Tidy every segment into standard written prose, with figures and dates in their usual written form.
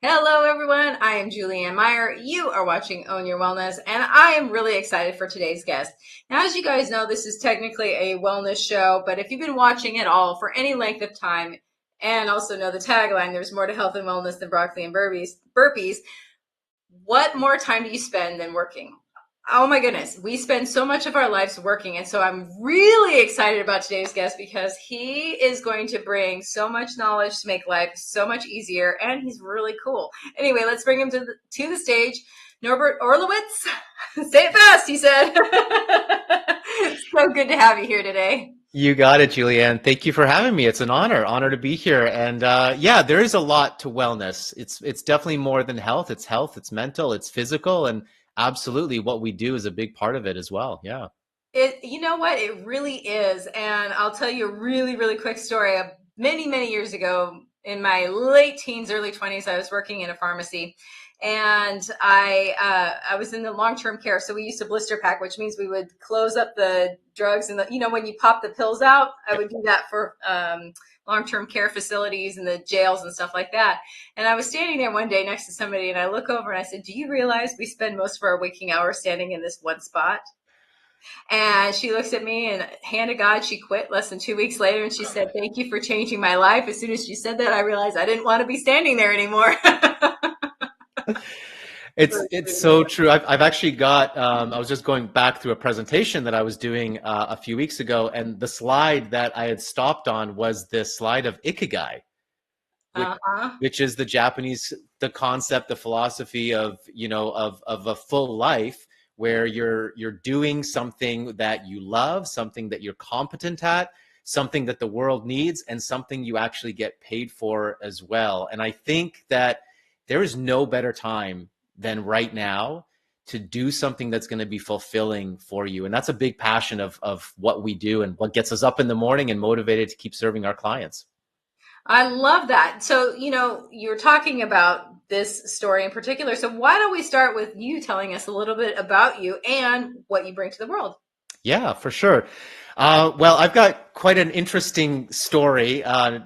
Hello, everyone. I am Ann Meyer. You are watching Own Your Wellness, and I am really excited for today's guest. Now, as you guys know, this is technically a wellness show, but if you've been watching at all for any length of time and also know the tagline, there's more to health and wellness than broccoli and burpees, what more time do you spend than working? Oh my goodness, we spend so much of our lives working, and so I'm really excited about today's guest because he is going to bring so much knowledge to make life so much easier, and he's really cool. Anyway, let's bring him to the stage. Norbert Orlewicz, say it fast, he said. So good to have you here today. You got it, Julianne. Thank you for having me. It's an honor to be here. And yeah, there is a lot to wellness. It's definitely more than health. It's mental, it's physical, and absolutely what we do is a big part of it as well. Yeah. You know what? It really is. And I'll tell you a really, really quick story. Many, many years ago, in my late teens, early 20s, I was working in a pharmacy. And I was in the long-term care. So we used to blister pack, which means we would close up the drugs. And, when you pop the pills out, I would do that for long-term care facilities and the jails and stuff like that. And I was standing there one day next to somebody, and I look over and I said, "Do you realize we spend most of our waking hours standing in this one spot?" And she looks at me, and hand to God, she quit less than 2 weeks later. And she said, "Thank you for changing my life." As soon as she said that, I realized I didn't want to be standing there anymore. It's so true. I've actually got, I was just going back through a presentation that I was doing a few weeks ago, and the slide that I had stopped on was this slide of Ikigai, which is the concept, the philosophy of a full life where you're doing something that you love, something that you're competent at, something that the world needs, and something you actually get paid for as well. And I think that there is no better time than right now to do something that's going to be fulfilling for you. And that's a big passion of what we do and what gets us up in the morning and motivated to keep serving our clients. I love that. So, you're talking about this story in particular. So why don't we start with you telling us a little bit about you and what you bring to the world? Yeah, for sure. Well, I've got quite an interesting story. I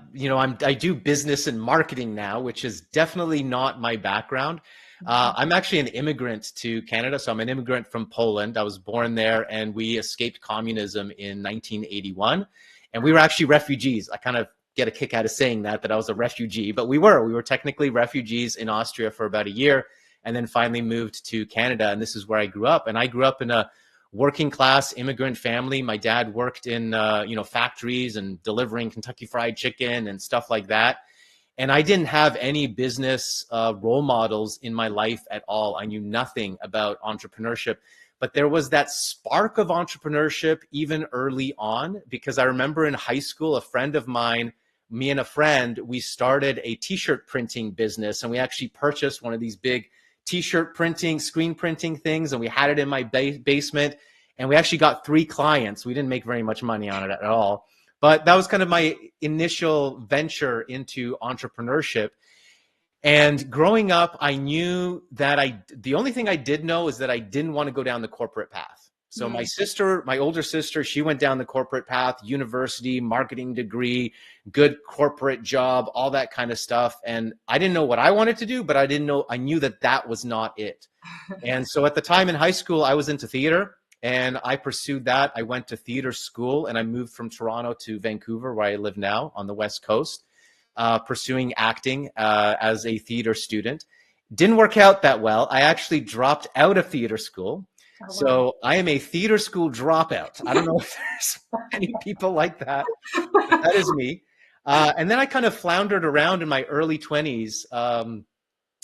do business and marketing now, which is definitely not my background. I'm actually an immigrant to Canada. So I'm an immigrant from Poland. I was born there, and we escaped communism in 1981. And we were actually refugees. I kind of get a kick out of saying that I was a refugee, but we were technically refugees in Austria for about a year, and then finally moved to Canada. And this is where I grew up. And I grew up in a working class immigrant family. My dad worked in, factories and delivering Kentucky Fried Chicken and stuff like that. And I didn't have any business role models in my life at all. I knew nothing about entrepreneurship, but there was that spark of entrepreneurship even early on, because I remember in high school, a friend of mine, me and a friend, we started a t-shirt printing business, and we actually purchased one of these big t-shirt printing, screen printing things, and we had it in my basement, and we actually got 3 clients. We didn't make very much money on it at all. But that was kind of my initial venture into entrepreneurship. And growing up, I knew that the only thing I did know is that I didn't want to go down the corporate path. So my sister, my older sister, she went down the corporate path, university, marketing degree, good corporate job, all that kind of stuff. And I didn't know what I wanted to do, but I knew that that was not it. And so at the time in high school, I was into theater and I pursued that. I went to theater school and I moved from Toronto to Vancouver, where I live now on the West Coast, pursuing acting as a theater student. Didn't work out that well. I actually dropped out of theater school. Oh, wow. So I am a theater school dropout. I don't know if there's any people like that, but that is me. And then I kind of floundered around in my early 20s.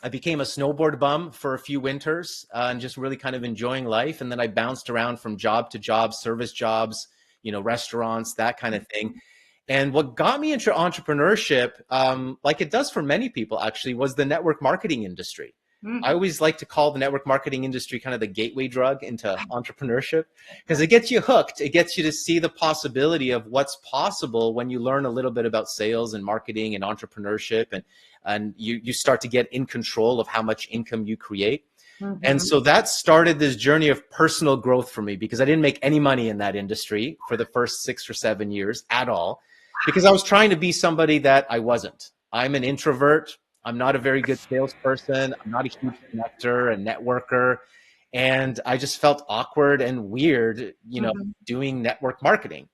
I became a snowboard bum for a few winters and just really kind of enjoying life. And then I bounced around from job to job, service jobs, restaurants, that kind of thing. And what got me into entrepreneurship, like it does for many people actually, was the network marketing industry. I always like to call the network marketing industry kind of the gateway drug into entrepreneurship because it gets you hooked. It gets you to see the possibility of what's possible when you learn a little bit about sales and marketing and entrepreneurship, and you start to get in control of how much income you create. And so that started this journey of personal growth for me because I didn't make any money in that industry for the first 6 or 7 years at all because I was trying to be somebody that I wasn't. I'm an introvert. I'm not a very good salesperson. I'm not a huge connector and networker. And I just felt awkward and weird, doing network marketing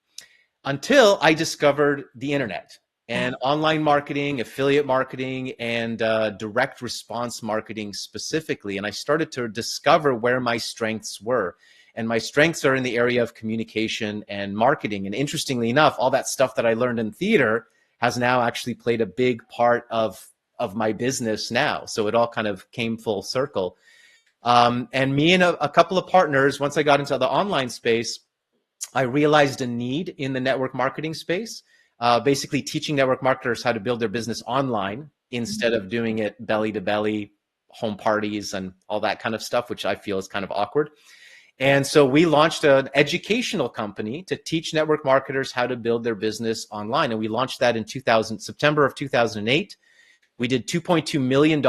until I discovered the internet and online marketing, affiliate marketing, and direct response marketing specifically. And I started to discover where my strengths were. And my strengths are in the area of communication and marketing. And interestingly enough, all that stuff that I learned in theater has now actually played a big part of my business now. So it all kind of came full circle. And me and a couple of partners, once I got into the online space, I realized a need in the network marketing space, basically teaching network marketers how to build their business online instead of doing it belly to belly, home parties and all that kind of stuff, which I feel is kind of awkward. And so we launched an educational company to teach network marketers how to build their business online. And we launched that in September of 2008. We did $2.2 million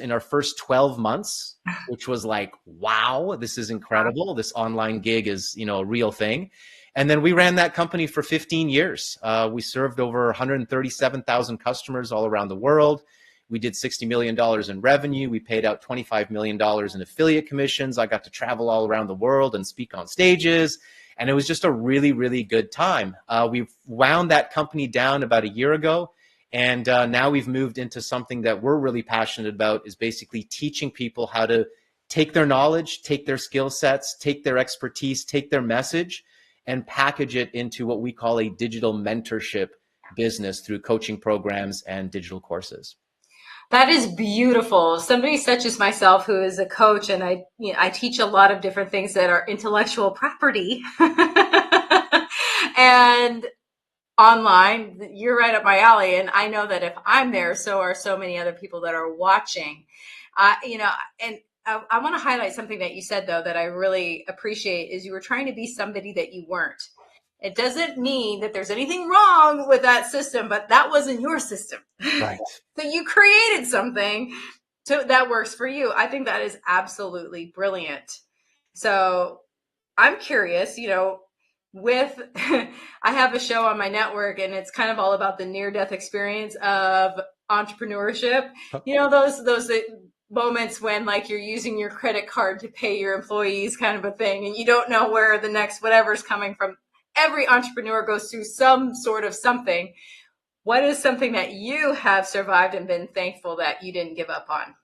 in our first 12 months, which was like, wow, this is incredible. This online gig is, a real thing. And then we ran that company for 15 years. We served over 137,000 customers all around the world. We did $60 million in revenue. We paid out $25 million in affiliate commissions. I got to travel all around the world and speak on stages. And it was just a really, really good time. We wound that company down about a year ago. And now we've moved into something that we're really passionate about, is basically teaching people how to take their knowledge, take their skill sets, take their expertise, take their message, and package it into what we call a digital mentorship business through coaching programs and digital courses. That is beautiful. Somebody such as myself, who is a coach, and I teach a lot of different things that are intellectual property and online, you're right up my alley. And I know that if I'm there, so are so many other people that are watching. And I want to highlight something that you said, though, that I really appreciate, is you were trying to be somebody that you weren't. It doesn't mean that there's anything wrong with that system, but that wasn't your system. Right. So you created something that works for you. I think that is absolutely brilliant. So I'm curious, I have a show on my network, and it's kind of all about the near-death experience of entrepreneurship. Those moments when, like, you're using your credit card to pay your employees, kind of a thing, and you don't know where the next whatever's coming from. Every entrepreneur goes through some sort of something. What is something that you have survived and been thankful that you didn't give up on?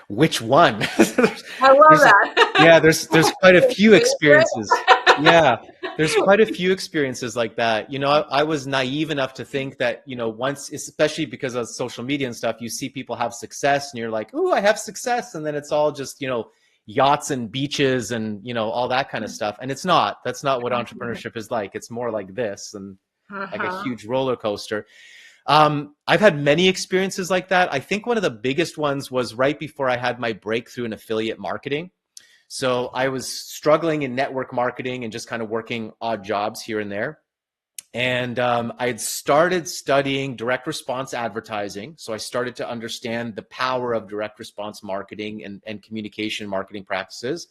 Which one? I love that. Yeah, there's quite a few experiences. Yeah, there's quite a few experiences like that. I was naive enough to think that, once, especially because of social media and stuff, you see people have success and you're like, ooh, I have success. And then it's all just, yachts and beaches and, all that kind of stuff. And that's not what entrepreneurship is like. It's more like this, and like a huge roller coaster. I've had many experiences like that. I think one of the biggest ones was right before I had my breakthrough in affiliate marketing. So I was struggling in network marketing and just kind of working odd jobs here and there. And I had started studying direct response advertising. So I started to understand the power of direct response marketing and communication marketing practices.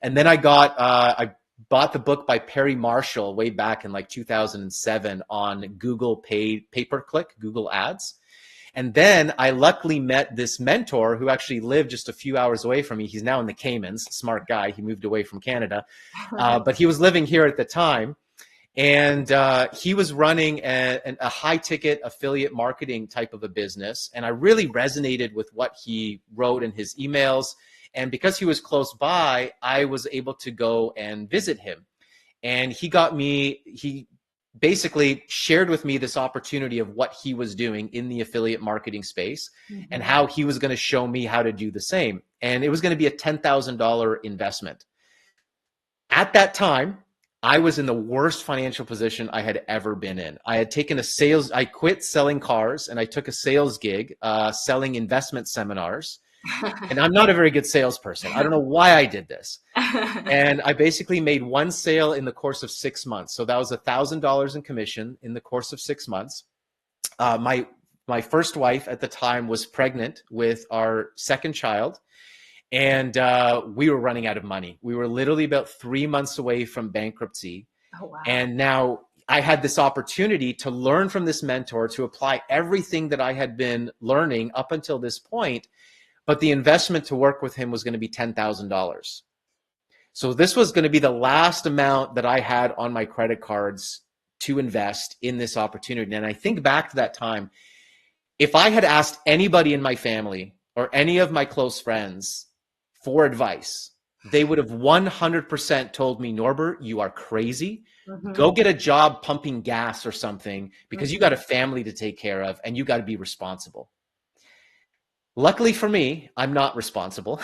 And then I bought the book by Perry Marshall way back in like 2007 on Google paid pay-per-click, Google ads. And then I luckily met this mentor who actually lived just a few hours away from me. He's now in the Caymans, smart guy. He moved away from Canada, but he was living here at the time. And he was running a high-ticket affiliate marketing type of a business. And I really resonated with what he wrote in his emails. And because he was close by, I was able to go and visit him. And he basically shared with me this opportunity of what he was doing in the affiliate marketing space and how he was going to show me how to do the same. And it was going to be a $10,000 investment. At that time, I was in the worst financial position I had ever been in. I quit selling cars and I took a sales gig selling investment seminars. And I'm not a very good salesperson. I don't know why I did this. And I basically made one sale in the course of 6 months. So that was $1,000 in commission in the course of 6 months. My first wife at the time was pregnant with our second child. And we were running out of money. We were literally about 3 months away from bankruptcy. Oh, wow. And now I had this opportunity to learn from this mentor, to apply everything that I had been learning up until this point. But the investment to work with him was going to be $10,000. So this was going to be the last amount that I had on my credit cards to invest in this opportunity. And I think back to that time, if I had asked anybody in my family or any of my close friends for advice, they would have 100% told me, Norbert, you are crazy. Go get a job pumping gas or something because you got a family to take care of and you got to be responsible. Luckily for me, I'm not responsible.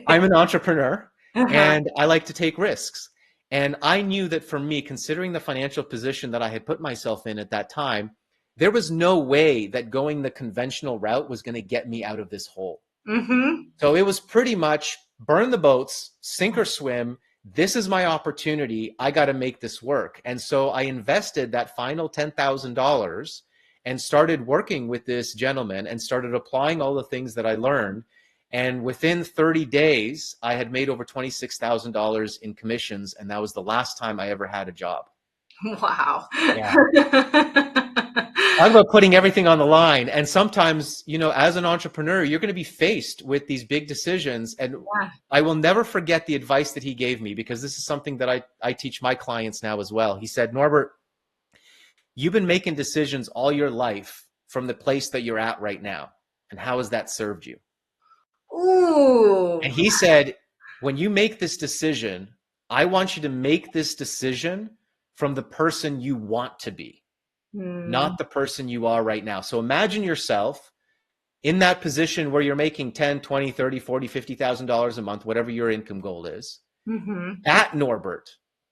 I'm an entrepreneur and I like to take risks. And I knew that for me, considering the financial position that I had put myself in at that time, there was no way that going the conventional route was going to get me out of this hole. So it was pretty much burn the boats, sink or swim. This is my opportunity. I got to make this work. And so I invested that final $10,000 and started working with this gentleman and started applying all the things that I learned. And within 30 days, I had made over $26,000 in commissions. And that was the last time I ever had a job. Wow. Yeah. Talk about putting everything on the line. And sometimes, you know, as an entrepreneur, you're going to be faced with these big decisions. And I will never forget the advice that he gave me, because this is something that I teach my clients now as well. He said, Norbert, you've been making decisions all your life from the place that you're at right now. And how has that served you? Ooh. And he said, when you make this decision, I want you to make this decision from the person you want to be, not the person you are right now. So imagine yourself in that position where you're making 10, 20, 30, 40, $50,000 a month, whatever your income goal is. That Norbert,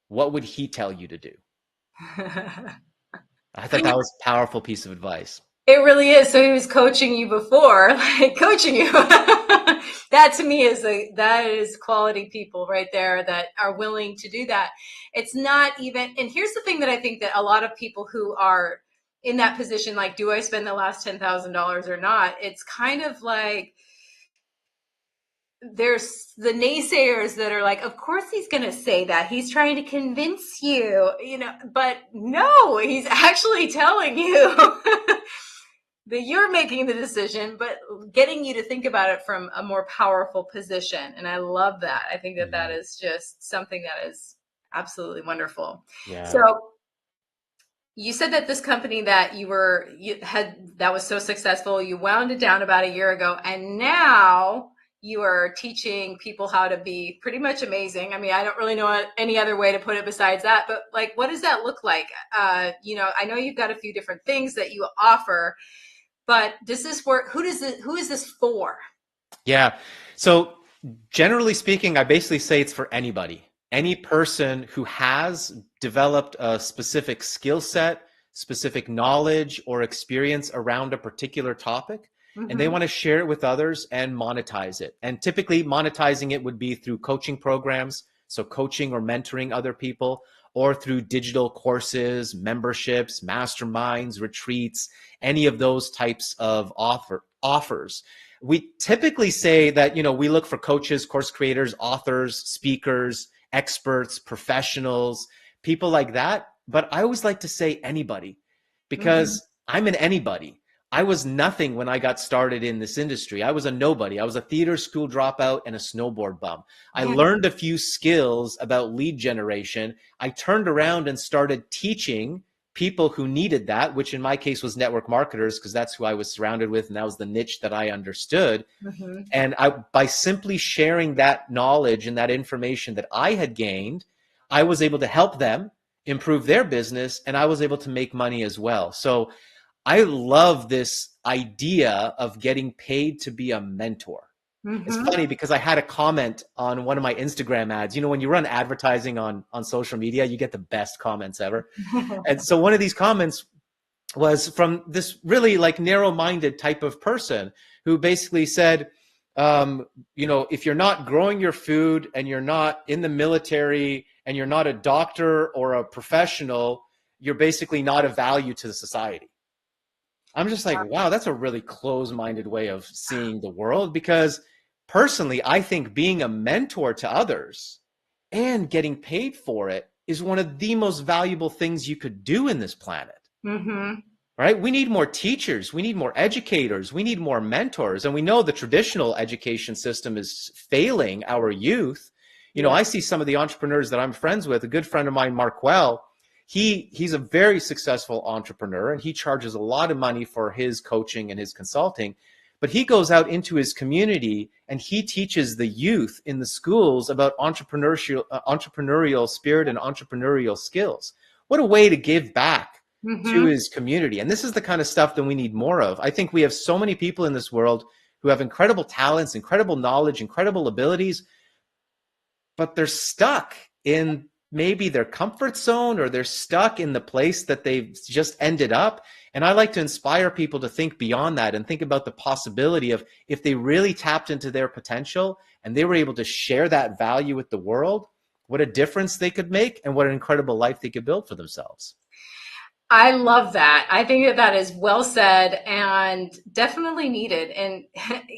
what would he tell you to do? I thought that was a powerful piece of advice. It really is. So he was coaching you before, like coaching you. That to me that is quality people right there that are willing to do that. It's not even, and here's the thing that I think that a lot of people who are in that position, like, do I spend the last $10,000 or not? It's kind of like, there's the naysayers that are like, of course he's going to say that. He's trying to convince you, you know, but no, he's actually telling you that you're making the decision, but getting you to think about it from a more powerful position. And I love that. I think that that is just something that is absolutely wonderful. Yeah. So you said that this company that that was so successful, you wound it down about a year ago, and now you are teaching people how to be pretty much amazing. I mean, I don't really know any other way to put it besides that, but like, what does that look like? You know, I know you've got a few different things that you offer, but does this work? Who is this for? Yeah. So generally speaking, I basically say it's for anybody, any person who has developed a specific skill set, specific knowledge or experience around a particular topic, and they want to share it with others and monetize it. And typically monetizing it would be through coaching programs. So coaching or mentoring other people, or through digital courses, memberships, masterminds, retreats, any of those types of offers. We typically say that, we look for coaches, course creators, authors, speakers, experts, professionals, people like that. But I always like to say anybody, Mm-hmm. because I'm an anybody. I was nothing when I got started in this industry. I was a nobody. I was a theater school dropout and a snowboard bum. I learned a few skills about lead generation. I turned around and started teaching people who needed that, which in my case was network marketers, because that's who I was surrounded with, and that was the niche that I understood. Mm-hmm. And by simply sharing that knowledge and that information that I had gained, I was able to help them improve their business, and I was able to make money as well. So I love this idea of getting paid to be a mentor. It's Mm-hmm. funny because I had a comment on one of my Instagram ads. When you run advertising on social media, you get the best comments ever. And so one of these comments was from this really like narrow-minded type of person who basically said, if you're not growing your food and you're not in the military and you're not a doctor or a professional, you're basically not of value to the society. I'm just like, wow, that's a really close-minded way of seeing the world, because personally, I think being a mentor to others and getting paid for it is one of the most valuable things you could do in this planet. Mm-hmm. Right? We need more teachers. We need more educators. We need more mentors. And we know the traditional education system is failing our youth. Yeah. I see some of the entrepreneurs that I'm friends with. A good friend of mine, Markwell, he's a very successful entrepreneur, and he charges a lot of money for his coaching and his consulting. But he goes out into his community and he teaches the youth in the schools about entrepreneurial spirit and entrepreneurial skills. What a way to give back to Mm-hmm. his community. And this is the kind of stuff that we need more of. I think we have so many people in this world who have incredible talents, incredible knowledge, incredible abilities, but they're stuck in maybe their comfort zone, or they're stuck in the place that they've just ended up. And I like to inspire people to think beyond that and think about the possibility of, if they really tapped into their potential and they were able to share that value with the world, what a difference they could make and what an incredible life they could build for themselves. I love that. I think that is well said and definitely needed. And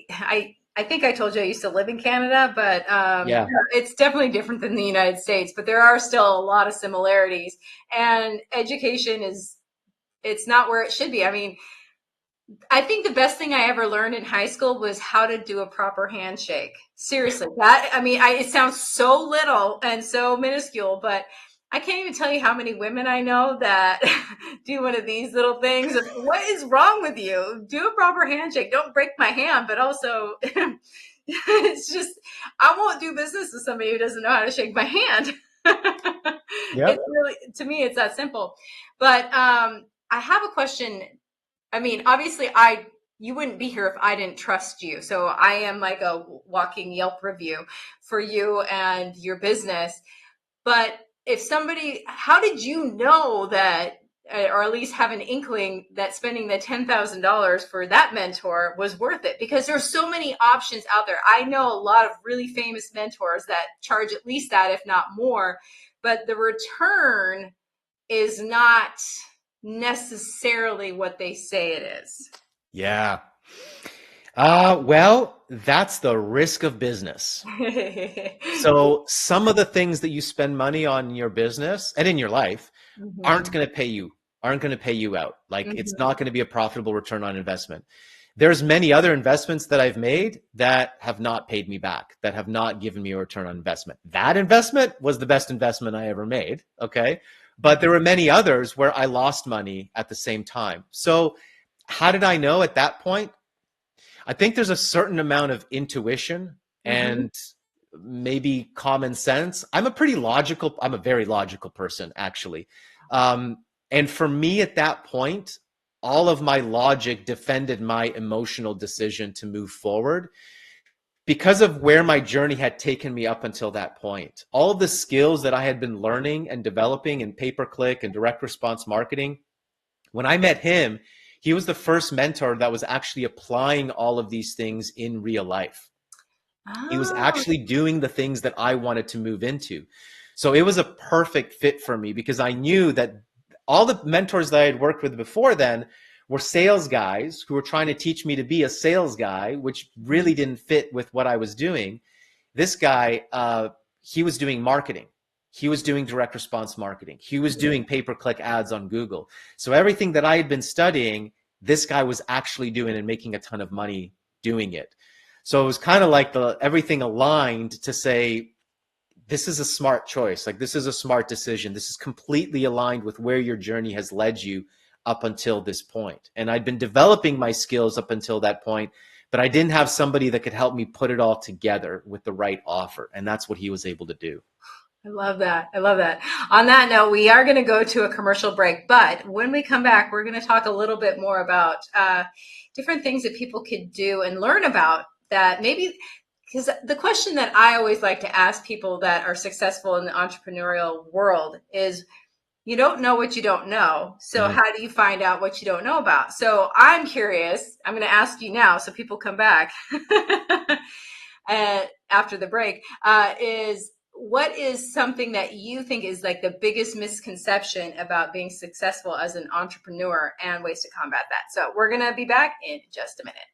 I think I told you I used to live in Canada, but Yeah. it's definitely different than the United States. But there are still a lot of similarities. And education it's not where it should be. I mean, I think the best thing I ever learned in high school was how to do a proper handshake. Seriously, it sounds so little and so minuscule, but I can't even tell you how many women I know that do one of these little things. What is wrong with you? Do a proper handshake. Don't break my hand, but also it's just, I won't do business with somebody who doesn't know how to shake my hand. Yep. It's really, to me, it's that simple. But I have a question. I mean, obviously, you wouldn't be here if I didn't trust you. So I am like a walking Yelp review for you and your business. But how did you know that, or at least have an inkling that spending the $10,000 for that mentor was worth it? Because there's so many options out there. I know a lot of really famous mentors that charge at least that, if not more, but the return is not necessarily what they say it is. Yeah. Well, that's the risk of business. So some of the things that you spend money on in your business and in your life aren't going to pay you out. Like, it's not going to be a profitable return on investment. There's many other investments that I've made that have not paid me back, that have not given me a return on investment. That investment was the best investment I ever made. Okay. But there were many others where I lost money at the same time. So how did I know at that point? I think there's a certain amount of intuition and maybe common sense. I'm a very logical person, actually. And for me at that point, all of my logic defended my emotional decision to move forward because of where my journey had taken me up until that point. All of the skills that I had been learning and developing in pay-per-click and direct response marketing, when I met him, he was the first mentor that was actually applying all of these things in real life. He was Oh. actually doing the things that I wanted to move into. So it was a perfect fit for me because I knew that all the mentors that I had worked with before then were sales guys who were trying to teach me to be a sales guy, which really didn't fit with what I was doing. This guy, he was doing marketing. He was doing direct response marketing. He was doing pay-per-click ads on Google. So everything that I had been studying, this guy was actually doing and making a ton of money doing it. So it was kind of like everything aligned to say, this is a smart choice. Like, this is a smart decision. This is completely aligned with where your journey has led you up until this point. And I'd been developing my skills up until that point, but I didn't have somebody that could help me put it all together with the right offer. And that's what he was able to do. I love that. I love that. On that note, we are going to go to a commercial break, but when we come back, we're going to talk a little bit more about different things that people could do and learn about that maybe, because the question that I always like to ask people that are successful in the entrepreneurial world is, you don't know what you don't know. So how do you find out what you don't know about? So I'm curious. I'm going to ask you now so people come back after the break, is what is something that you think is like the biggest misconception about being successful as an entrepreneur and ways to combat that? So we're going to be back in just a minute.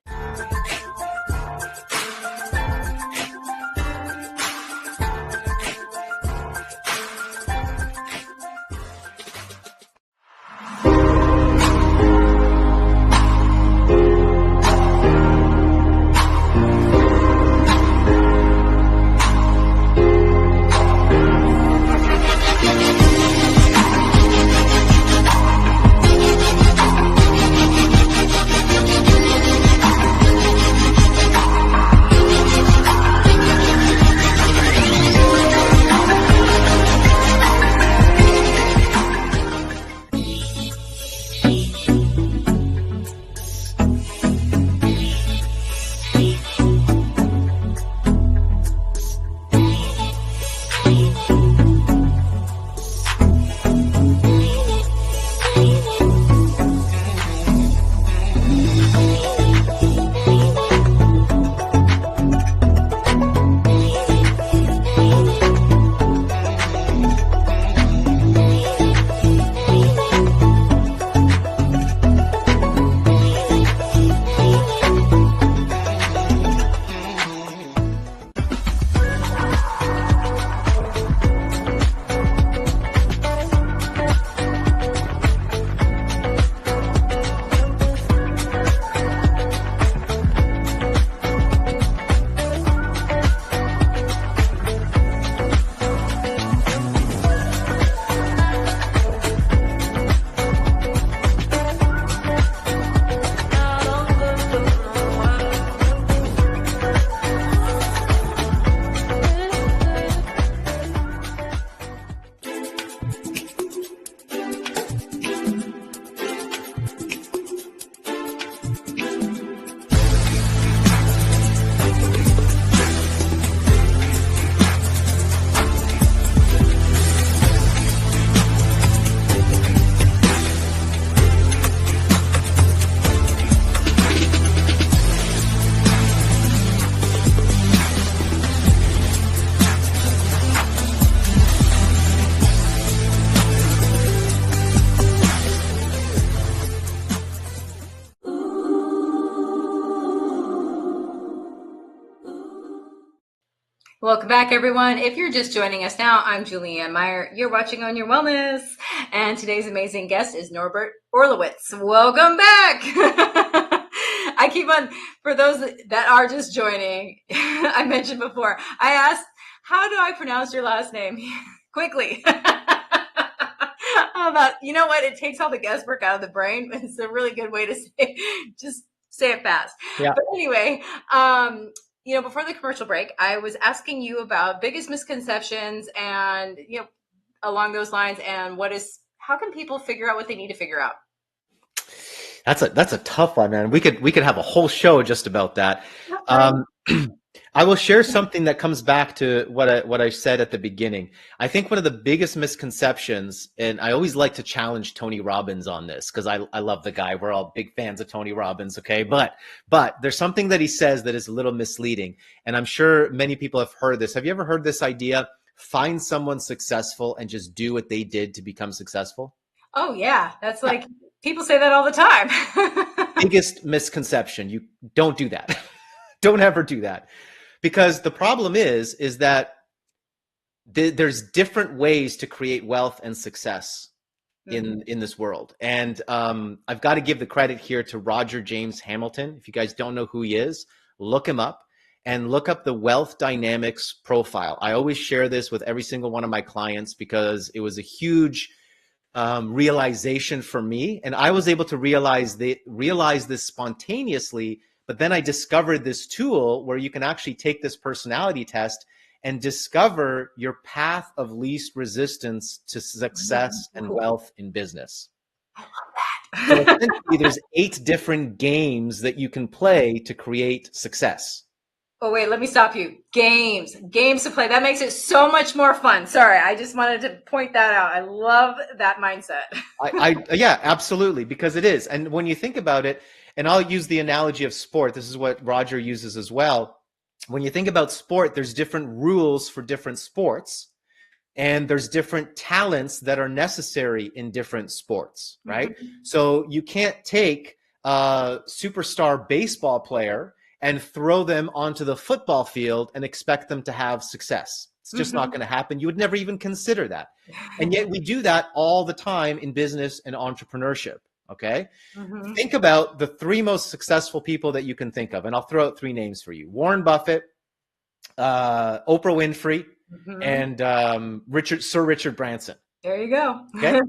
Welcome back, everyone. If you're just joining us now, I'm Ann Meyer. You're watching On Your Wellness, and today's amazing guest is Norbert Orlewicz. Welcome back. I keep on, for those that are just joining, I mentioned before, I asked, how do I pronounce your last name? Quickly. You know what? It takes all the guesswork out of the brain. It's a really good way to say, just say it fast. Yeah. But anyway, before the commercial break, I was asking you about biggest misconceptions and, along those lines, and how can people figure out what they need to figure out? That's a tough one, man. We could have a whole show just about that. I will share something that comes back to what I said at the beginning. I think one of the biggest misconceptions, and I always like to challenge Tony Robbins on this because I love the guy. We're all big fans of Tony Robbins, okay? But there's something that he says that is a little misleading, and I'm sure many people have heard this. Have you ever heard this idea find someone successful and just do what they did to become successful? Oh yeah, that's like people say that all the time. Biggest misconception. You don't do that. Don't ever do that. Because the problem is that there's different ways to create wealth and success in this world. And I've got to give the credit here to Roger James Hamilton. If you guys don't know who he is, look him up and look up the wealth dynamics profile. I always share this with every single one of my clients because it was a huge realization for me. And I was able to realize this spontaneously, but then I discovered this tool where you can actually take this personality test and discover your path of least resistance to success and wealth in business. So essentially, there's 8 different games that you can play to create success. Oh, wait, let me stop you. Games to play. That makes it so much more fun. Sorry, I just wanted to point that out. I love that mindset. Yeah, absolutely, because it is. And when you think about it, and I'll use the analogy of sport, this is what Roger uses as well. When you think about sport, there's different rules for different sports, and there's different talents that are necessary in different sports, right? Mm-hmm. So you can't take a superstar baseball player and throw them onto the football field and expect them to have success. It's just not going to happen. You would never even consider that. And yet we do that all the time in business and entrepreneurship. Okay. Think about the 3 most successful people that you can think of. And I'll throw out 3 names for you: Warren Buffett, Oprah Winfrey, and Sir Richard Branson. There you go. Okay.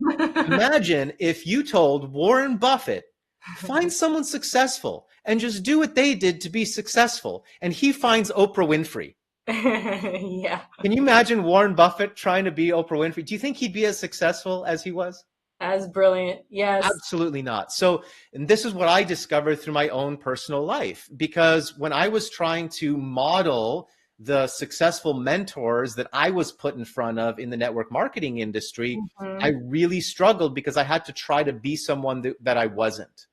Imagine if you told Warren Buffett, find someone successful and just do what they did to be successful. And he finds Oprah Winfrey. Yeah. Can you imagine Warren Buffett trying to be Oprah Winfrey? Do you think he'd be as successful as he was? As brilliant. Yes. Absolutely not. So, and this is what I discovered through my own personal life, because when I was trying to model the successful mentors that I was put in front of in the network marketing industry, I really struggled because I had to try to be someone that I wasn't.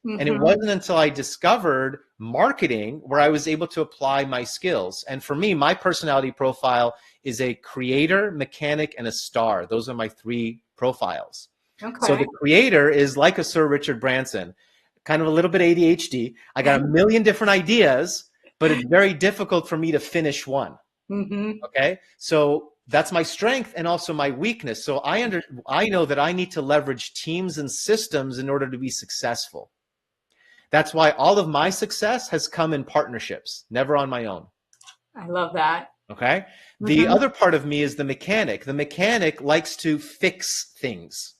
And it wasn't until I discovered marketing where I was able to apply my skills. And for me, my personality profile is a creator, mechanic, and a star. Those are my 3 profiles. Okay. So the creator is like a Sir Richard Branson, kind of a little bit ADHD. I got a million different ideas, but it's very difficult for me to finish one. Okay. So that's my strength and also my weakness. So I know that I need to leverage teams and systems in order to be successful. That's why all of my success has come in partnerships, never on my own. I love that. Okay. The other part of me is the mechanic. The mechanic likes to fix things.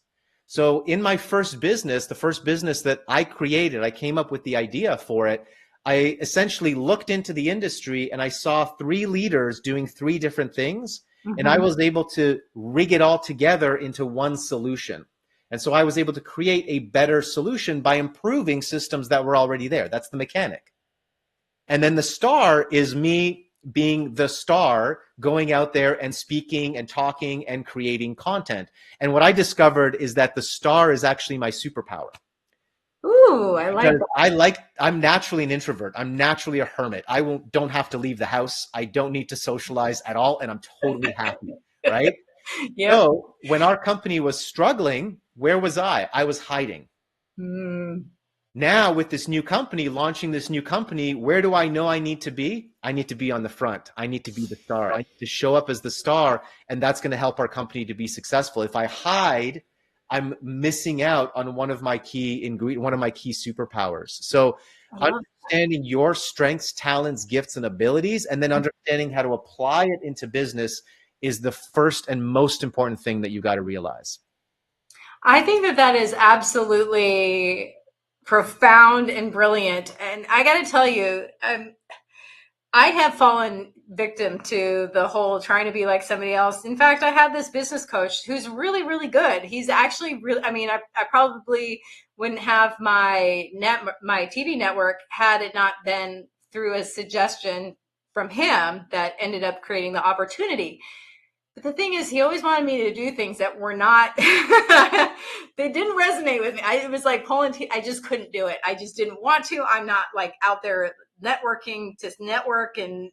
So in my first business, the first business that I created, I came up with the idea for it. I essentially looked into the industry and I saw 3 leaders doing 3 different things. And I was able to rig it all together into one solution. And so I was able to create a better solution by improving systems that were already there. That's the mechanic. And then the star is me being the star, going out there and speaking and talking and creating content. And what I discovered is that the star is actually my superpower. Ooh, I like that. I'm naturally an introvert. I'm naturally a hermit. I don't have to leave the house. I don't need to socialize at all. And I'm totally happy, right? Yep. So when our company was struggling, where was I? I was hiding. Now with this new company, launching this new company, where do I know I need to be? I need to be on the front. I need to be the star. I need to show up as the star, and that's going to help our company to be successful. If I hide, I'm missing out on one of my key superpowers. So understanding your strengths, talents, gifts, and abilities, and then understanding how to apply it into business is the first and most important thing that you got to realize. I think that is absolutely profound and brilliant. And I got to tell you, I have fallen victim to the whole trying to be like somebody else. In fact, I had this business coach who's really, really good. He's actually really, I probably wouldn't have my TV network had it not been through a suggestion from him that ended up creating the opportunity. But the thing is, he always wanted me to do things that were not, they didn't resonate with me. It was like pulling teeth. I just couldn't do it. I just didn't want to. I'm not like out there networking to network. And,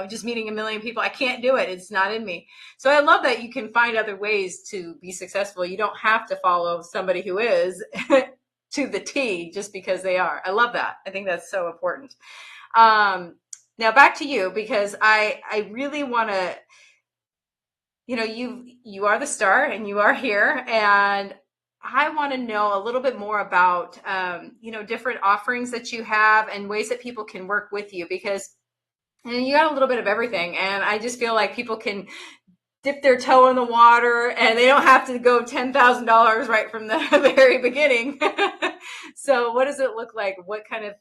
just meeting a million people. I can't do it. It's not in me. So I love that you can find other ways to be successful. You don't have to follow somebody who is to the T just because they are. I love that. I think that's so important. Now back to you, because I really want to, you are the star and you are here, and I want to know a little bit more about, different offerings that you have and ways that people can work with you, because you got a little bit of everything. And I just feel like people can dip their toe in the water and they don't have to go $10,000 right from the very beginning. So what does it look like? What kind of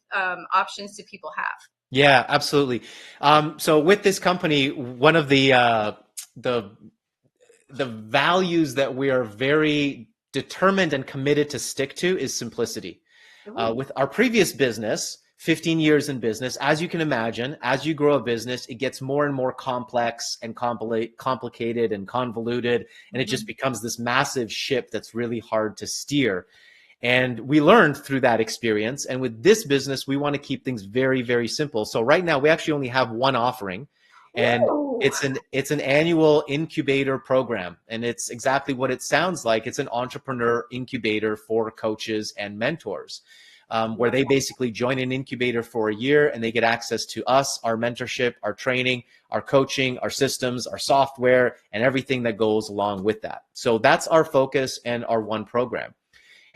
options do people have? Yeah, absolutely. So with this company, one of the values that we are very determined and committed to stick to is simplicity. With our previous business, 15 years in business, as you can imagine, as you grow a business, it gets more and more complex and complicated and convoluted, and it just becomes this massive ship that's really hard to steer. And we learned through that experience. And with this business, we want to keep things very, very simple. So right now, we actually only have one offering, and it's an annual incubator program. And it's exactly what it sounds like. It's an entrepreneur incubator for coaches and mentors, where they basically join an incubator for a year and they get access to us, our mentorship, our training, our coaching, our systems, our software, and everything that goes along with that. So that's our focus and our one program.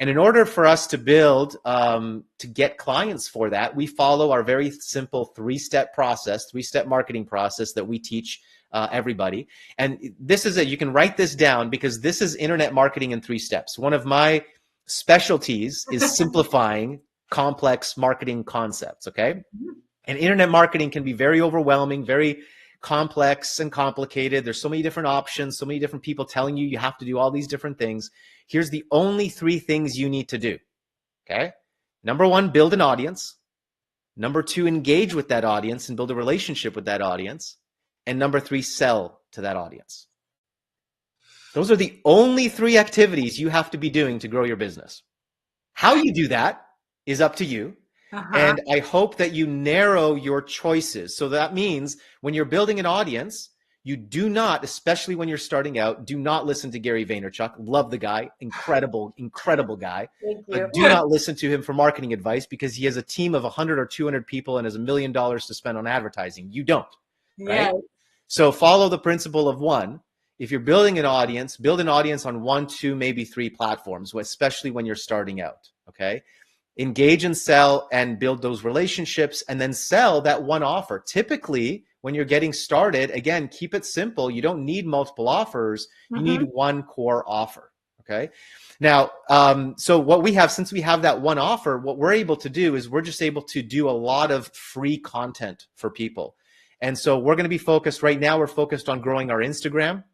And in order for us to build, to get clients for that, we follow our very simple three-step marketing process that we teach everybody. And this is it. You can write this down, because this is internet marketing in 3 steps. One of my specialties is simplifying complex marketing concepts, okay? And internet marketing can be very overwhelming, very complex and complicated. There's so many different options, so many different people telling you you have to do all these different things. Here's the only 3 things you need to do, okay? Number 1, build an audience. Number 2, engage with that audience and build a relationship with that audience. And number 3, sell to that audience. Those are the only 3 activities you have to be doing to grow your business. How you do that is up to you. And I hope that you narrow your choices. So that means when you're building an audience, you do not, especially when you're starting out, do not listen to Gary Vaynerchuk. Love the guy. Incredible, incredible guy. Thank you. But do not listen to him for marketing advice, because he has a team of 100 or 200 people and has $1 million to spend on advertising. You don't, right? Yeah. So follow the principle of 1. If you're building an audience, build an audience on 1, 2, maybe 3 platforms, especially when you're starting out, okay? Engage and sell and build those relationships, and then sell that one offer. Typically, when you're getting started, again, keep it simple. You don't need multiple offers. You need one core offer, okay? Now, so what we have, since we have that one offer, what we're able to do is we're just able to do a lot of free content for people. And so we're going to be focused right now, we're focused on growing our Instagram.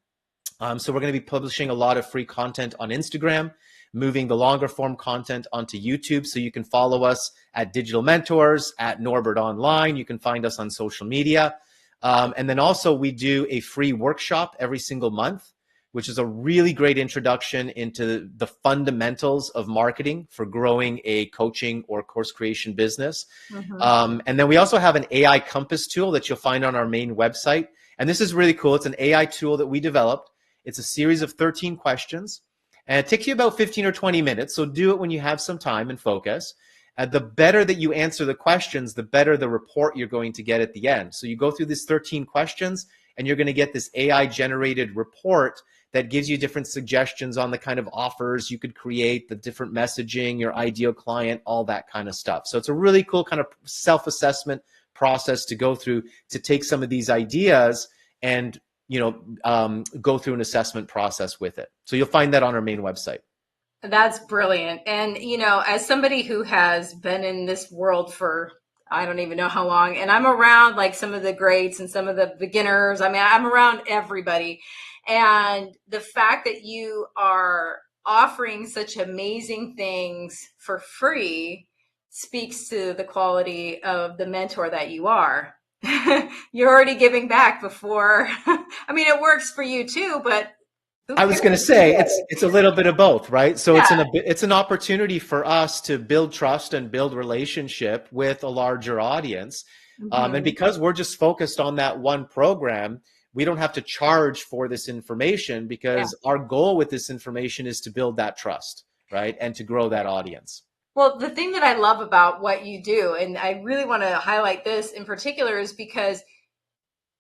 So we're going to be publishing a lot of free content on Instagram, moving the longer form content onto YouTube. So you can follow us at Digital Mentors, at Norbert Online. You can find us on social media. And then also we do a free workshop every single month, which is a really great introduction into the fundamentals of marketing for growing a coaching or course creation business. And then we also have an AI compass tool that you'll find on our main website. And this is really cool. It's an AI tool that we developed. It's a series of 13 questions. And it takes you about 15 or 20 minutes. So do it when you have some time and focus. The better that you answer the questions, the better the report you're going to get at the end. So you go through these 13 questions and you're going to get this AI generated report that gives you different suggestions on the kind of offers you could create, the different messaging, your ideal client, all that kind of stuff. So it's a really cool kind of self-assessment process to go through to take some of these ideas and go through an assessment process with it. So you'll find that on our main website. That's brilliant. And, as somebody who has been in this world for, I don't even know how long, and I'm around like some of the greats and some of the beginners. I mean, I'm around everybody. And the fact that you are offering such amazing things for free speaks to the quality of the mentor that you are. You're already giving back before. I mean, it works for you too, but I was going to say it's a little bit of both, right? So it's an opportunity for us to build trust and build relationship with a larger audience. And because we're just focused on that one program, we don't have to charge for this information Yeah. because our goal with this information is to build that trust, right? And to grow that audience. Well, the thing that I love about what you do, and I really want to highlight this in particular, is because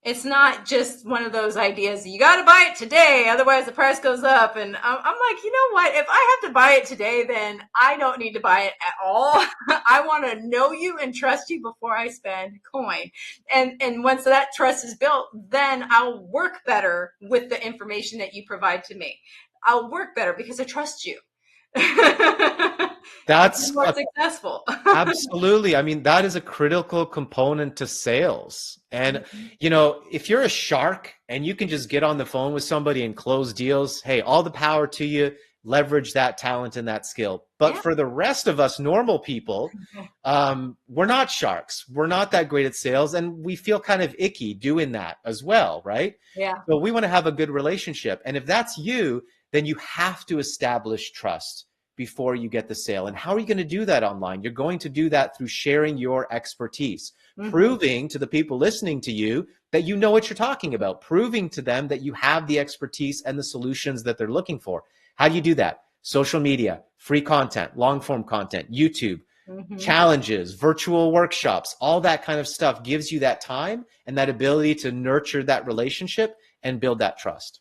it's not just one of those ideas, you got to buy it today, otherwise the price goes up. And I'm like, you know what? If I have to buy it today, then I don't need to buy it at all. I want to know you and trust you before I spend coin. And once that trust is built, then I'll work better with the information that you provide to me. I'll work better because I trust you. That's more successful. Absolutely. I mean, that is a critical component to sales. And, if you're a shark and you can just get on the phone with somebody and close deals, hey, all the power to you, leverage that talent and that skill. But for the rest of us normal people, we're not sharks. We're not that great at sales. And we feel kind of icky doing that as well, right? Yeah. So we want to have a good relationship. And if that's you, then you have to establish trust before you get the sale. And how are you going to do that online? You're going to do that through sharing your expertise, proving to the people listening to you that you know what you're talking about, proving to them that you have the expertise and the solutions that they're looking for. How do you do that? Social media, free content, long form content, YouTube, challenges, virtual workshops, all that kind of stuff gives you that time and that ability to nurture that relationship and build that trust.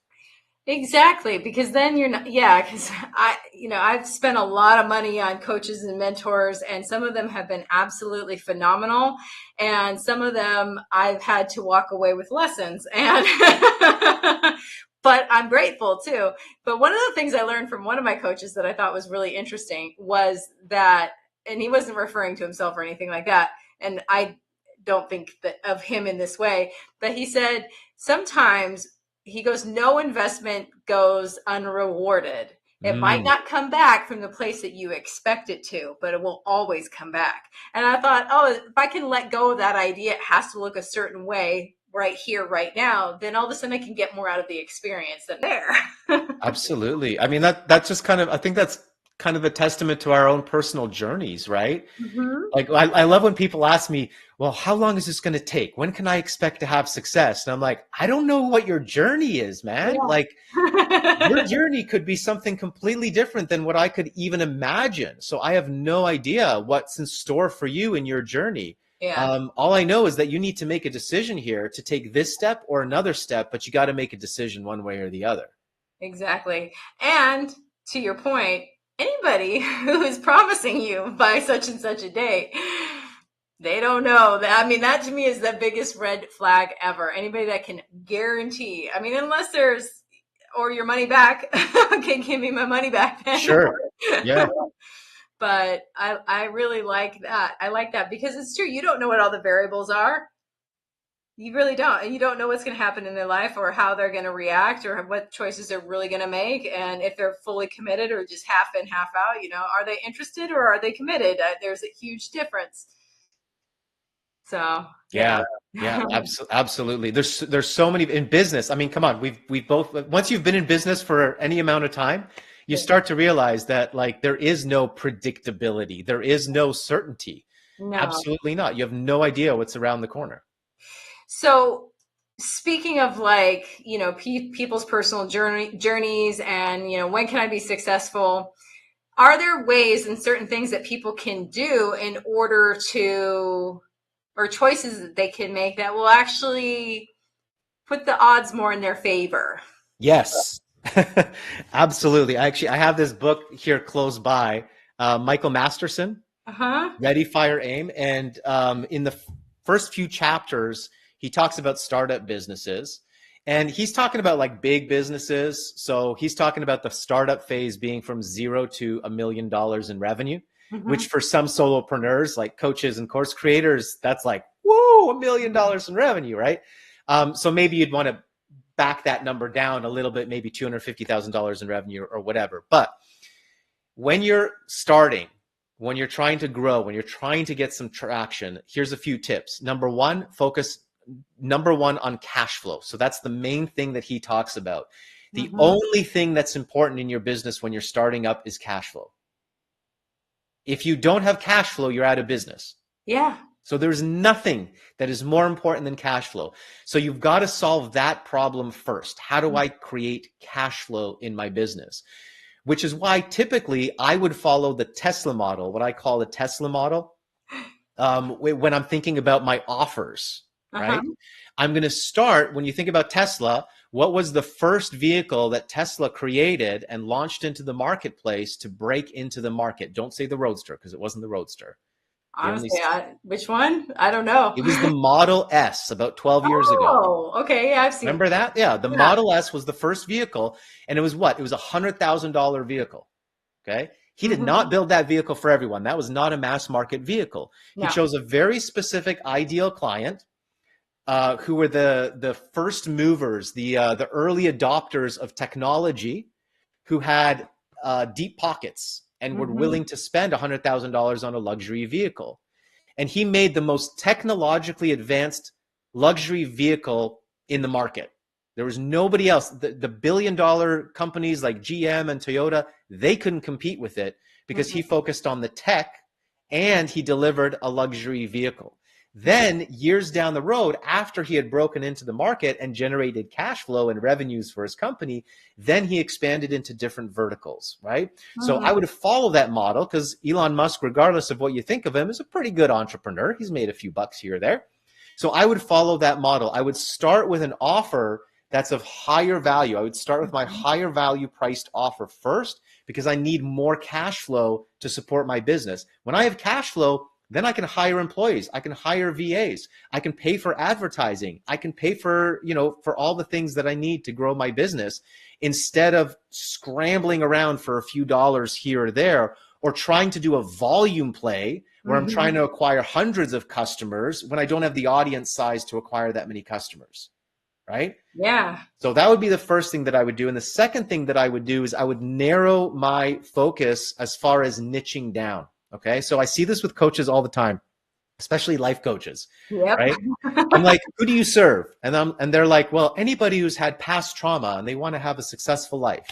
Exactly, because then you're not, because I've spent a lot of money on coaches and mentors, and some of them have been absolutely phenomenal, and some of them I've had to walk away with lessons, and but I'm grateful too. But one of the things I learned from one of my coaches that I thought was really interesting was that, and he wasn't referring to himself or anything like that, and I don't think that of him in this way, but he said sometimes, he goes, no investment goes unrewarded. It might not come back from the place that you expect it to, but it will always come back. And I thought, if I can let go of that idea, it has to look a certain way right here, right now, then all of a sudden I can get more out of the experience than there. Absolutely. I mean, that's just kind of, I think that's kind of a testament to our own personal journeys, right? Like, I love when people ask me, well, how long is this going to take? When can I expect to have success? And I'm like, I don't know what your journey is, man. Yeah. Like, your journey could be something completely different than what I could even imagine. So I have no idea what's in store for you in your journey. Yeah. All I know is that you need to make a decision here to take this step or another step, but you got to make a decision one way or the other. Exactly. And to your point, anybody who is promising you by such and such a date, they don't know. I mean, that to me is the biggest red flag ever. Anybody that can guarantee, I mean, unless there's, or your money back, okay, give me my money back then. Sure. Yeah. But I really like that. I like that because it's true. You don't know what all the variables are. You really don't. And you don't know what's going to happen in their life or how they're going to react or what choices they're really going to make. And if they're fully committed or just half in, half out, are they interested or are they committed? There's a huge difference. So, yeah, absolutely. There's so many in business. I mean, come on, we've both, once you've been in business for any amount of time, you start to realize that like there is no predictability. There is no certainty. No. Absolutely not. You have no idea what's around the corner. So speaking of like, people's personal journeys and, when can I be successful? Are there ways and certain things that people can do in order to, or choices that they can make that will actually put the odds more in their favor? Yes, absolutely. I have this book here close by, Michael Masterson, Ready, Fire, Aim. And in the first few chapters, he talks about startup businesses and he's talking about like big businesses. So he's talking about the startup phase being from 0 to $1 million in revenue, which for some solopreneurs, like coaches and course creators, that's like, whoa, $1 million in revenue, right? So maybe you'd want to back that number down a little bit, maybe $250,000 in revenue or whatever. But when you're starting, when you're trying to grow, when you're trying to get some traction, here's a few tips. Number one on cash flow. So that's the main thing that he talks about. The only thing that's important in your business when you're starting up is cash flow. If you don't have cash flow, you're out of business. Yeah. So there's nothing that is more important than cash flow. So you've got to solve that problem first. How do I create cash flow in my business? Which is why typically I would follow the Tesla model, what I call the Tesla model, when I'm thinking about my offers, Uh-huh. right? I'm going to start, when you think about Tesla, what was the first vehicle that Tesla created and launched into the marketplace to break into the market? Don't say the Roadster, because it wasn't the Roadster. They only, Honestly, which one? I don't know. it was the Model S about 12 years ago. Oh, okay. Yeah, I've seen. Remember that? Yeah, the Yeah. Model S was the first vehicle, and it was what? It was $100,000 vehicle. Okay. He did not Hmm. build that vehicle for everyone. That was not a mass market vehicle. He No. chose a very specific ideal client, who were the first movers, the early adopters of technology, who had deep pockets and were Hmm. willing to spend $100,000 on a luxury vehicle. And he made the most technologically advanced luxury vehicle in the market. There was nobody else. The billion-dollar companies like GM and Toyota, they couldn't compete with it because he Hmm. focused on the tech and he delivered a luxury vehicle. Then, years down the road, after he had broken into the market and generated cash flow and revenues for his company, then he expanded into different verticals, right? So I Hmm. would follow that model because Elon Musk, regardless of what you think of him, is a pretty good entrepreneur. He's made a few bucks here or there. So I would follow that model. I would start with an offer that's of higher value. I would start with my higher value priced offer first because I need more cash flow to support my business. When I have cash flow, then I can hire employees. I can hire VAs. I can pay for advertising. I can pay for, for all the things that I need to grow my business instead of scrambling around for a few dollars here or there, or trying to do a volume play where I'm trying Hmm. to acquire hundreds of customers when I don't have the audience size to acquire that many customers, right? Yeah. So that would be the first thing that I would do. And the second thing that I would do is I would narrow my focus as far as niching down. Okay. So I see this with coaches all the time, especially life coaches, Yep. right? I'm like, who do you serve? And they're like, well, anybody who's had past trauma and they want to have a successful life.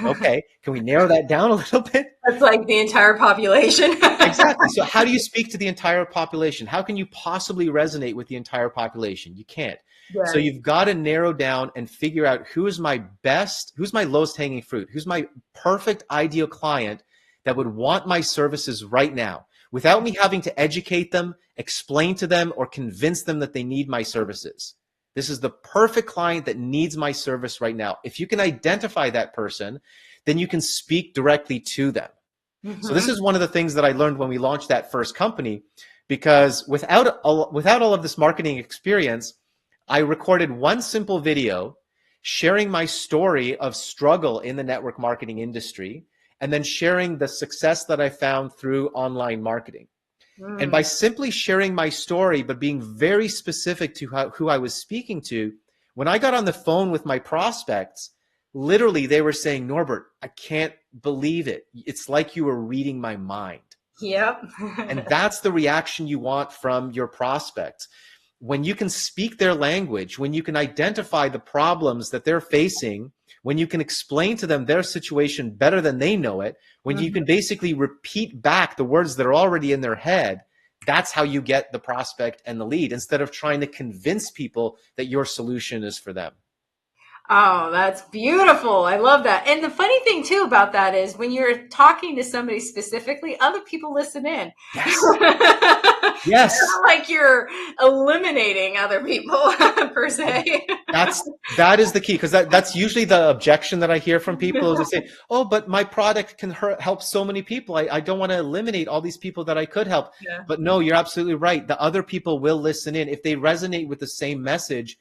Okay. Can we narrow that down a little bit? That's like the entire population. Exactly. So how do you speak to the entire population? How can you possibly resonate with the entire population? You can't. So Right. you've got to narrow down and figure out who is my best, who's my lowest hanging fruit, who's my perfect ideal client that would want my services right now without me having to educate them, explain to them, or convince them that they need my services. This is the perfect client that needs my service right now. If you can identify that person, then you can speak directly to them. So this Hmm. is one of the things that I learned when we launched that first company, because without all of this marketing experience, I recorded one simple video sharing my story of struggle in the network marketing industry and then sharing the success that I found through online marketing. And by Mm. simply sharing my story, but being very specific to who I was speaking to, when I got on the phone with my prospects, literally they were saying, Norbert, I can't believe it. It's like you were reading my mind. Yep. And that's the reaction you want from your prospects. When you can speak their language, when you can identify the problems that they're facing, when you can explain to them their situation better than they know it, when you Mhm. can basically repeat back the words that are already in their head, that's how you get the prospect and the lead instead of trying to convince people that your solution is for them. Oh, that's beautiful. I love that. And the funny thing too about that is when you're talking to somebody specifically, other people listen in. Yes. It's Yes. not like you're eliminating other people per se. That is the key, because that's usually the objection that I hear from people is they say, oh, but my product can help so many people. I don't want to eliminate all these people that I could help. Yeah. But no, you're absolutely right. The other people will listen in. If they resonate with the same message,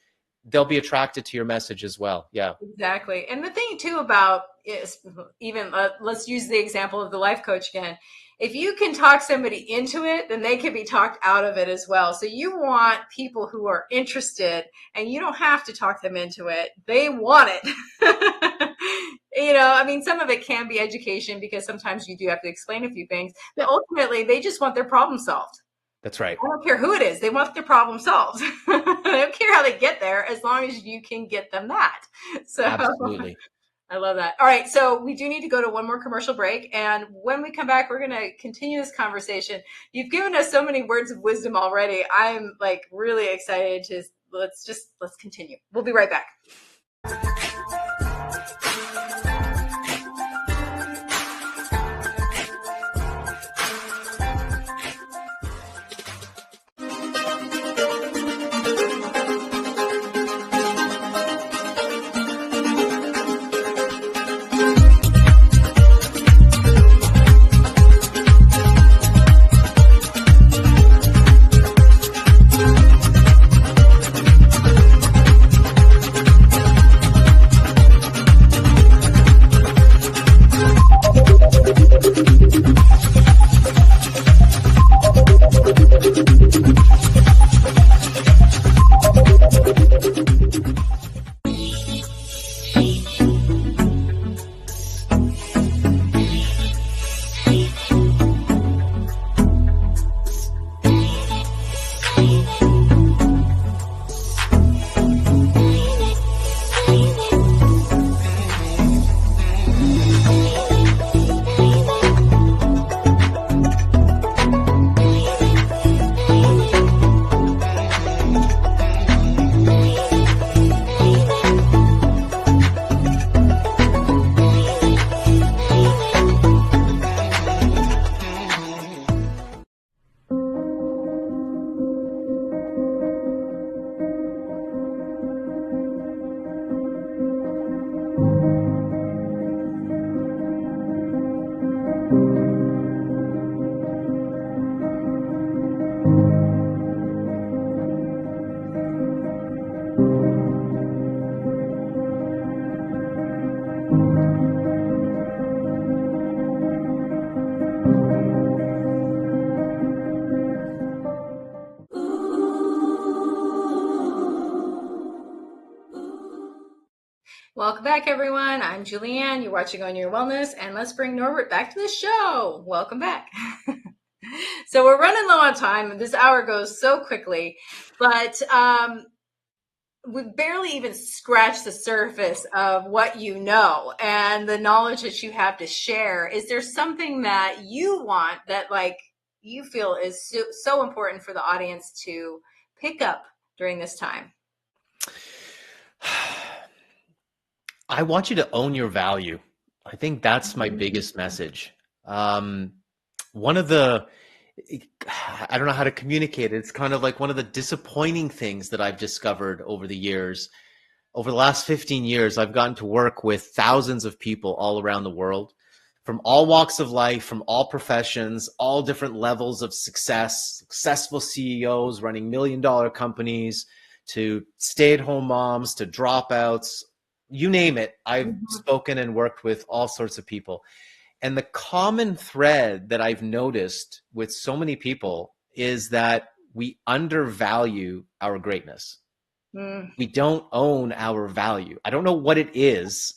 they'll be attracted to your message as well. Yeah. Exactly. And the thing too about is even let's use the example of the life coach again. If you can talk somebody into it, then they can be talked out of it as well. So you want people who are interested and you don't have to talk them into it. They want it. I mean, some of it can be education because sometimes you do have to explain a few things, but Yeah. ultimately they just want their problem solved. That's right. I don't care who it is. They want their problem solved. I don't care how they get there as long as you can get them that. So Absolutely. I love that. All right, so we do need to go to one more commercial break, and when we come back, we're going to continue this conversation. You've given us so many words of wisdom already. I'm like really excited to let's continue. We'll be right back. Welcome back, everyone. I'm Julianne. You're watching On Your Wellness, and let's bring Norbert back to the show. Welcome back. So we're running low on time. This hour goes so quickly, but we've barely even scratched the surface of what you know and the knowledge that you have to share. Is there something that you want that like you feel is so important for the audience to pick up during this time? I want you to own your value. I think that's my biggest message. One of the, I don't know how to communicate it. It's kind of like one of the disappointing things that I've discovered over the years. Over the last 15 years, I've gotten to work with thousands of people all around the world, from all walks of life, from all professions, all different levels of success, successful CEOs running million-dollar companies, to stay-at-home moms, to dropouts, you name it. I've spoken and worked with all sorts of people. And the common thread that I've noticed with so many people is that we undervalue our greatness. We don't own our value. I don't know what it is,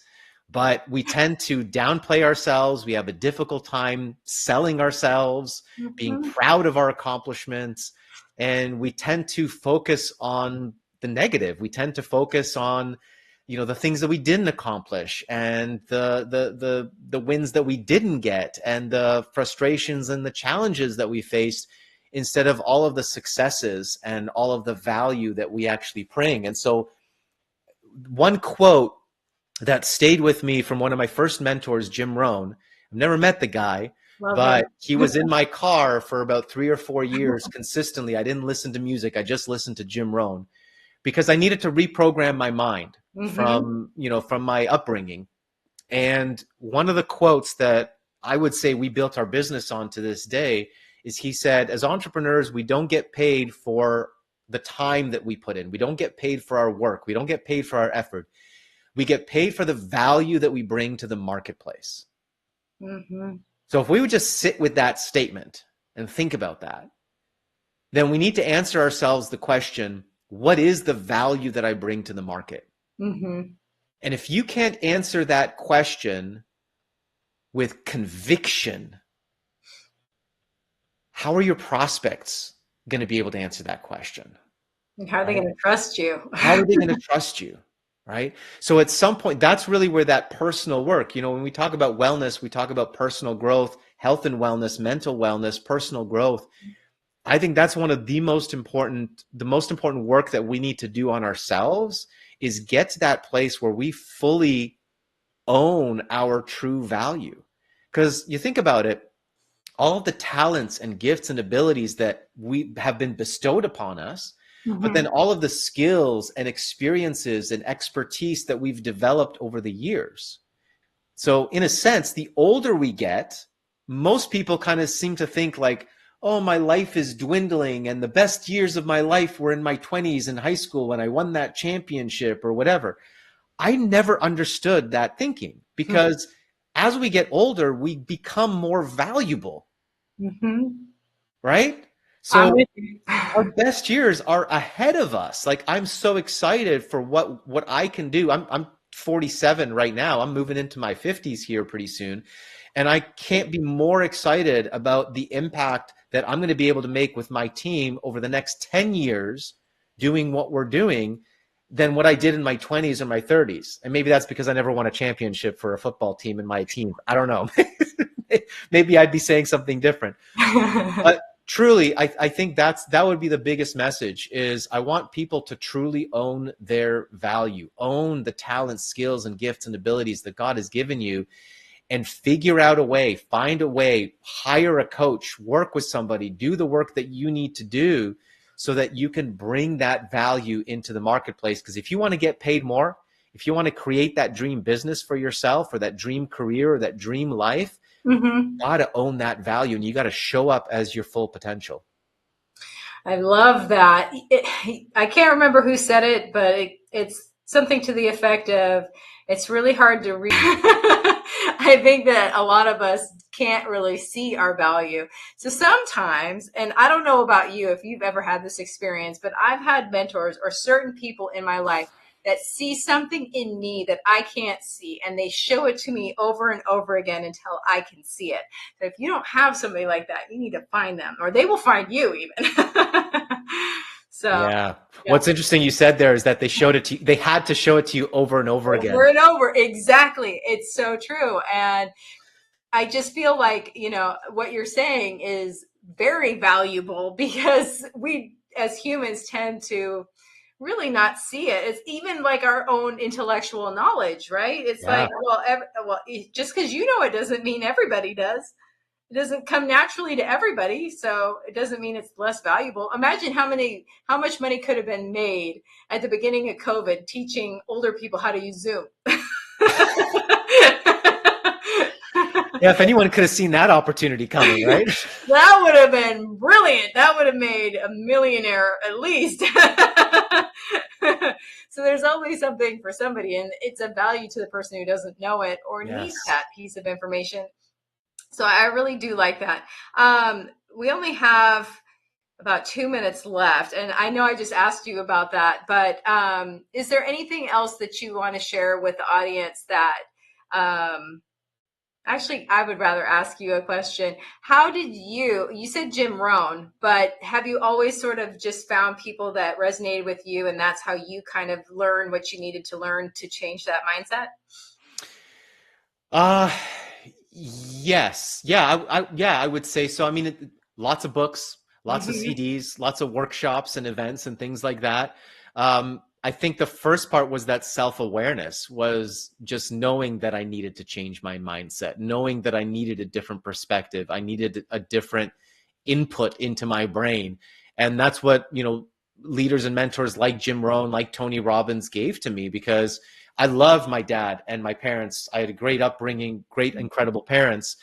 but we tend to downplay ourselves. We have a difficult time selling ourselves, being proud of our accomplishments, and we tend to focus on the negative. We tend to focus on the things that we didn't accomplish, and the wins that we didn't get, and the frustrations and the challenges that we faced, instead of all of the successes and all of the value that we actually bring. And so one quote that stayed with me from one of my first mentors, Jim Rohn, I've never met the guy, but he was in my car for about 3 or 4 years consistently. I didn't listen to music. I just listened to Jim Rohn, because I needed to reprogram my mind from my upbringing. And one of the quotes that I would say we built our business on to this day is, he said, as entrepreneurs, we don't get paid for the time that we put in. We don't get paid for our work. We don't get paid for our effort. We get paid for the value that we bring to the marketplace. So if we would just sit with that statement and think about that, then we need to answer ourselves the question, what is the value that I bring to the market? And if you can't answer that question with conviction, how are your prospects going to be able to answer that question? And how are they going to trust you? How are they going to trust you? right? So at some point, that's really where that personal work, when we talk about wellness, we talk about personal growth, health and wellness, mental wellness, personal growth. I think that's one of the most important work that we need to do on ourselves is get to that place where we fully own our true value. Because you think about it, all of the talents and gifts and abilities that we have been bestowed upon us, but then all of the skills and experiences and expertise that we've developed over the years. So in a sense, the older we get, most people kind of seem to think like, oh, my life is dwindling and the best years of my life were in my 20s in high school when I won that championship or whatever. I never understood that thinking because as we get older, we become more valuable, right? So our best years are ahead of us. Like I'm so excited for what I can do. I'm 47 right now. I'm moving into my 50s here pretty soon. And I can't be more excited about the impact that I'm going to be able to make with my team over the next 10 years doing what we're doing than what I did in my 20s or my 30s. And maybe that's because I never won a championship for a football team in my team. I don't know. Maybe I'd be saying something different. But truly, I think that would be the biggest message is I want people to truly own their value, own the talents, skills, and gifts and abilities that God has given you, and figure out a way, find a way, hire a coach, work with somebody, do the work that you need to do so that you can bring that value into the marketplace. Because if you want to get paid more, if you want to create that dream business for yourself or that dream career or that dream life, you got to own that value and you got to show up as your full potential. I love that. I can't remember who said it, but it's something to the effect of, it's really hard to read. I think that a lot of us can't really see our value. So sometimes, and I don't know about you, if you've ever had this experience, but I've had mentors or certain people in my life that see something in me that I can't see, and they show it to me over and over again until I can see it. So if you don't have somebody like that, you need to find them, or they will find you even. So yeah. What's interesting you said there is that they showed it to you, they had to show it to you over and over again. Over and over. Exactly. It's so true. And I just feel like, what you're saying is very valuable because we as humans tend to really not see it. It's even like our own intellectual knowledge, right? It's like, just because you know it doesn't mean everybody does. It doesn't come naturally to everybody, so it doesn't mean it's less valuable. Imagine how much money could have been made at the beginning of COVID teaching older people how to use Zoom. Yeah, if anyone could have seen that opportunity coming, right? That would have been brilliant. That would have made a millionaire at least. So there's always something for somebody, and it's a value to the person who doesn't know it or needs that piece of information. So I really do like that. We only have about 2 minutes left, and I know I just asked you about that, but is there anything else that you want to share with the audience that actually, I would rather ask you a question. How did you said Jim Rohn, but have you always sort of just found people that resonated with you and that's how you kind of learned what you needed to learn to change that mindset? Yes. Yeah, I would say so. I mean, lots of books, lots of CDs, lots of workshops and events and things like that. I think the first part was that self-awareness, was just knowing that I needed to change my mindset, knowing that I needed a different perspective. I needed a different input into my brain. And that's what, leaders and mentors like Jim Rohn, like Tony Robbins gave to me, because I love my dad and my parents. I had a great upbringing, great, incredible parents.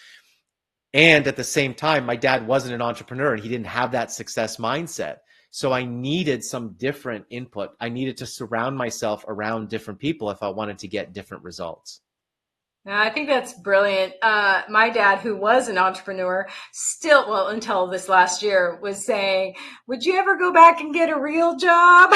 And at the same time, my dad wasn't an entrepreneur and he didn't have that success mindset. So I needed some different input. I needed to surround myself around different people if I wanted to get different results. I think that's brilliant. My dad, who was an entrepreneur, until this last year, was saying, would you ever go back and get a real job?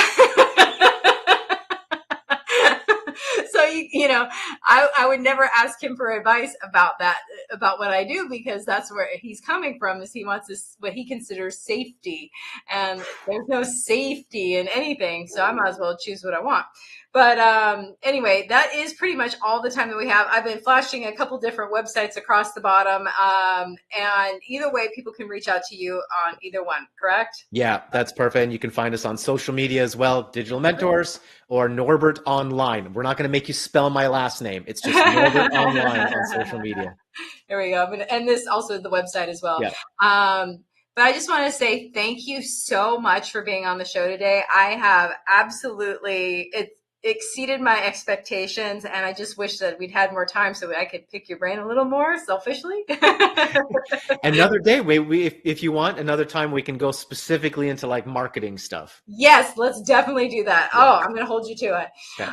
So, I would never ask him for advice about that. about what I do, because that's where he's coming from, is he wants this, what he considers safety. And there's no safety in anything. So I might as well choose what I want. But anyway, that is pretty much all the time that we have. I've been flashing a couple different websites across the bottom. And either way, people can reach out to you on either one, correct? Yeah, that's perfect. And you can find us on social media as well, Digital Mentors or Norbert Online. We're not going to make you spell my last name. It's just Norbert Online on social media. There we go. And this also the website as well. Yeah. But I just want to say thank you so much for being on the show today. I have absolutely, it exceeded my expectations, and I just wish that we'd had more time so I could pick your brain a little more selfishly. Another day, if you want, another time we can go specifically into like marketing stuff. Yes, let's definitely do that. Yeah. Oh, I'm going to hold you to it. Okay.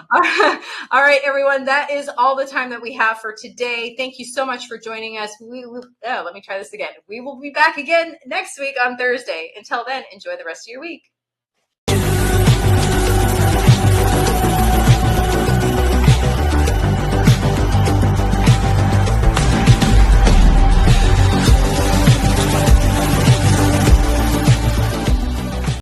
All right, everyone. That is all the time that we have for today. Thank you so much for joining us. Let me try this again. We will be back again next week on Thursday. Until then, enjoy the rest of your week.